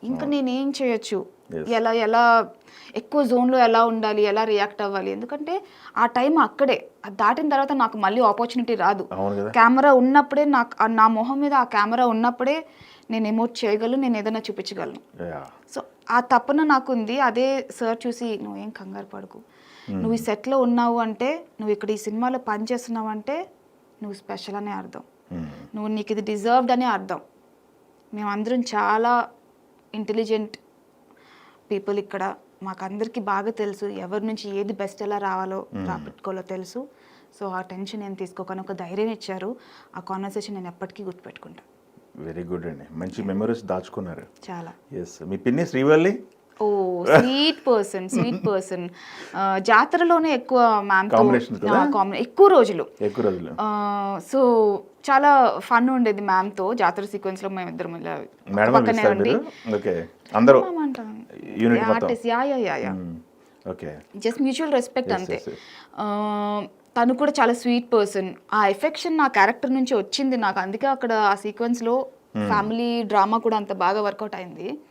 ఇంకా నేనేం చేయొచ్చు, Yes. ఎలా ఎలా ఎక్కువ జోన్లో ఎలా ఉండాలి, ఎలా రియాక్ట్ అవ్వాలి, ఎందుకంటే ఆ టైం అక్కడే, అది దాటిన తర్వాత నాకు మళ్ళీ ఆపర్చునిటీ రాదు. అవును కదా. కెమెరా ఉన్నప్పుడే నాకు నా మొహం మీద ఆ కెమెరా ఉన్నప్పుడే నేను ఎమోట్ చేయగలను, నేను ఏదైనా చూపించగలను. Yeah. సో ఆ తపన నాకు ఉంది. అదే సార్ చూసి నువ్వేం కంగారు పడకు, నువ్వు ఈ సెట్లో ఉన్నావు అంటే, నువ్వు ఇక్కడ ఈ సినిమాలో పని చేస్తున్నావు అంటే నువ్వు స్పెషల్ అనే అర్థం, నువ్వు నీకు ఇది డిజర్వ్డ్ అనే అర్థం. మేమందరం చాలా ఇంటెలిజెంట్ పీపుల్ ఇక్కడ, మాకందరికీ బాగా తెలుసు ఎవరి నుంచి ఏది బెస్ట్ ఎలా రావాలో రాబట్టుకోవాలో తెలుసు. సో ఆ టెన్షన్ నేను తీసుకోకని ఒక ధైర్యం ఇచ్చారు. ఆ కాన్వర్సేషన్ నేను ఎప్పటికీ గుర్తుపెట్టుకుంటా. వెరీ గుడ్ అండి, మంచి మెమరీస్ దాచుకున్నారు. చాలా. ఎస్, మీ పిన్ని శ్రీవల్లి ఓ స్వీట్ పర్సన్. జాతరలోనే ఎక్కువ మ్యామ్తో Combinations కదా? ఎక్కువ రోజులు. సో చాలా ఫన్ ఉండేది మ్యామ్తో. జాతర సీక్వెన్స్లో మేము ఇద్దరం ఇలా మేడం పక్కనే ఉండి ఓకే అందరూ మ్యామ్ అంటాం. యూనిట్ మొత్తం. Artist yeah okay just mutual respect Yes, అంతే. yes, yes. తను కూడా చాలా స్వీట్ పర్సన్. ఆ ఎఫెక్షన్ నా క్యారెక్టర్ నుంచి వచ్చింది నాకు, అందుకే అక్కడ ఆ సీక్వెన్స్లో ఫ్యామిలీ డ్రామా కూడా అంత బాగా వర్కౌట్ అయింది.